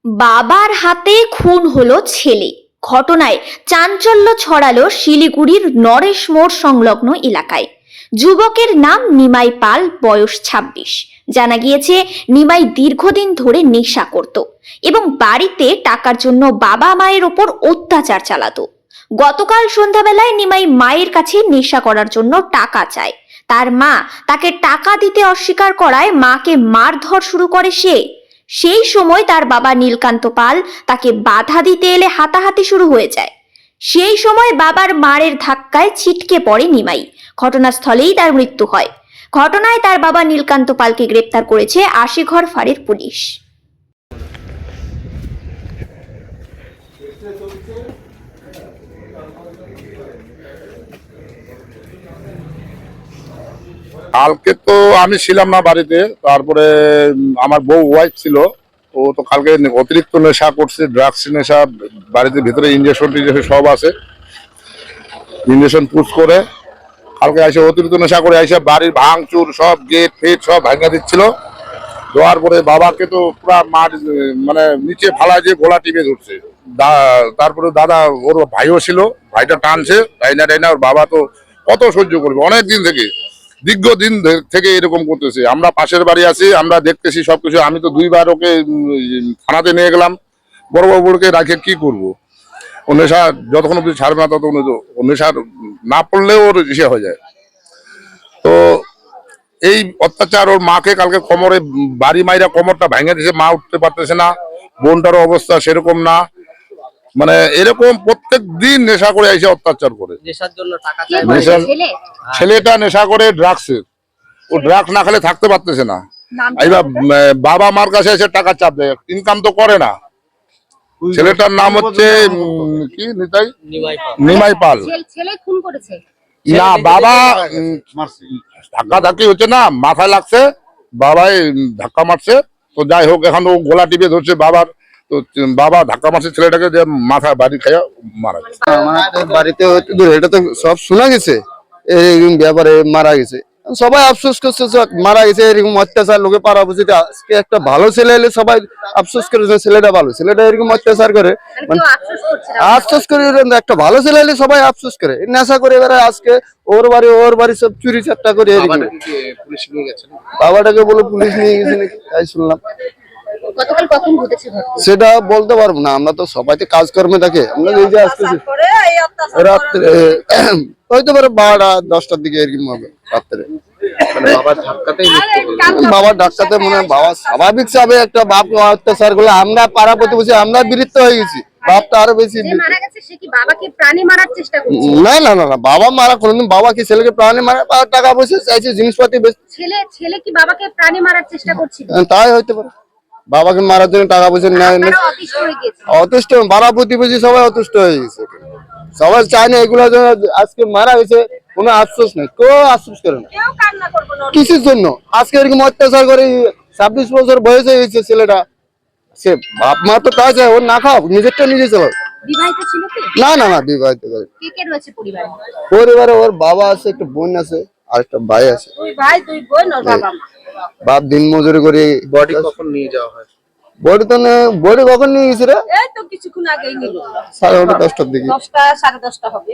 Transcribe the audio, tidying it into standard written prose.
বাবার হাতে খুন হলো ছেলে। ঘটনায় চাঞ্চল্য ছড়ালো শিলিগুড়ির নরেশ মোড় সংলগ্ন এলাকায়। যুবকের নাম নিমাই পাল, বয়স ২৬। জানা গিয়েছে নিমাই দীর্ঘদিন ধরে নেশা করত এবং বাড়িতে টাকার জন্য বাবা মায়ের ওপর অত্যাচার চালাতো। গতকাল সন্ধ্যাবেলায় নিমাই মায়ের কাছে নেশা করার জন্য টাকা চায়। তার মা তাকে টাকা দিতে অস্বীকার করায় মাকে মারধর শুরু করে সে। সেই সময় তার বাবা নীলকান্ত পাল তাকে বাধা দিতে এলে হাতাহাতি শুরু হয়ে যায়। সেই সময় বাবার মারের ধাক্কায় ছিটকে পড়ে নিমাই। ঘটনাস্থলেই তার মৃত্যু হয়। ঘটনায় তার বাবা নীলকান্ত পালকে গ্রেপ্তার করেছে আশিঘর ফাঁড়ির পুলিশ। কালকে তো আমি ছিলাম না বাড়িতে, তারপরে আমার বউ ওয়াইফ ছিল। ও তো কালকে অতিরিক্ত নেশা করছে, ড্রাগস নেশা। বাড়িতে ভিতরে ইঞ্জেকশন টিঞ্জেকশন সব আছে, ইঞ্জেকশন পুশ করে কালকে এসে অতিরিক্ত নেশা করে এসে বাড়ির ভাঙচুর সব গেট ফেট সব ভাঙা দিচ্ছিল। দেওয়ার পরে বাবাকে তো পুরা মাঠ মানে নিচে ফালা দিয়ে গোলা টিপে ধরছে। তারপরে দাদা ওর ভাইও ছিল, ভাইটা টানছে টাইনা টাইনা। ওর বাবা তো কত সহ্য করবে, অনেক দিন থেকে দীর্ঘদিন থেকে এরকম করতেছে। আমরা পাশের বাড়ি আছি, আমরা দেখতেছি সবকিছু। আমি তো দুইবার ওকে থানাতে নিয়ে গেলাম, বড় বাবুকে রাখে কি করব। ও নেশা যতক্ষণ অব্দি ছাড়বে না ততক্ষণ ও নেশা না পড়লেও ওর ইসে হয়ে যায়। তো এই অত্যাচার ওর মাকে কালকে কোমরে বাড়ি মাইরা কোমরটা ভেঙে দিয়েছে, মা উঠতে পারতেছে না। বোনটারও অবস্থা সেরকম না, মানে এরকম প্রত্যেক দিন নেশা করে এসে অত্যাচার করে। ছেলেটা নেশা করে ড্রাগসের। ও ড্রাগস না খেলে থাকতে পারতেছে না। এবার বাবা মার কাছে এসে টাকা চাপ দেয়, ইনকাম তো করে না। ছেলেটার নাম হচ্ছে কি নিমাই পাল। না, বাবা ধাক্কা ধাক্কি হচ্ছে না, মাথায় লাগছে, বাবাই ধাক্কা মারছে। তো যাই হোক, এখন ও গোলা টিপে ধরছে বাবার। তো বাবা ধাক্কা মারছে ছেলেটাকে, যে মাথায় বাড়ি খাইয়া মারা গেছে। আমাদের বাড়িতে এটা তো সব শোনা গেছে, এরকম ব্যাপারে মারা গেছে। সবাই আফসোস করছে মারা গেছে, এরকম অত্যাচার লোকে পাড়া বুঝিতে। আজকে একটা ভালো ছেলে এলে সবাই আফসোস করে, ছেলেটা ভালো, ছেলেটা এরকম অত্যাচার করে আফসোস করে। একটা ভালো ছেলে এলে সবাই আফসোস করে, নেশা করে এবারে আজকে ওর বাড়ি সব চুরি চারটা করে। বাবাটাকে বলে পুলিশ নিয়ে গেছে নাকি, তাই শুনলাম। সেটা বলতে পারবো না, আমরা তো সবাই কাজকর্মে থাকি। আমরা এই যে আসতেছি রাত্রে, হয়তো পারে 12-10টার দিকে এরকম হবে রাত্রে। বাবার ধাক্কাতে মনে হয় বাবা স্বাভাবিক ভাবে একটা বাপ অত্যাচার করলে আমরা পাড়া প্রতিবেশী আমরা বিরক্ত হয়ে গেছি। বাপটা আরো বেশি। না না না না, বাবা মারা কোনদিন, বাবা কি ছেলেকে প্রাণী মারা? টাকা পয়সা চাইছে, জিনিসপাতি ছেলে কি বাবাকে প্রাণী মারার চেষ্টা করছিল? তাই হইতে পারে, বাবাকে মারার জন্য টাকা পয়সা নেয়। অতুষ্ট পাড়া প্রতিবেশী সবাই অতুষ্ট হয়ে গেছে। সবাই চায় না এগুলো আজকে মারা গেছে, কোনো আফসোস নেই, কেউ আফসোস করে না কিসের জন্য। আজকে এরকম অত্যাচার করে 26 বছর বয়স হয়ে গেছে ছেলেটা। সে বাপ মা তো কাজ ওর না খাও, নিজেরটা নিজে চালাও। না না না, বিবাহিত। পরিবারে ওর বাবা আছে, একটা বোন আছে, আর একটা ভাই আছে। বাপ দিন মজুরি করে। বডি কখন নিয়ে যাওয়া হয়? বডি কখন নিয়ে গেছে রে? এই তো কিছুক্ষণ আগেই নিল। 9:30-10টার দিকে। 10টা 10:30 হবে।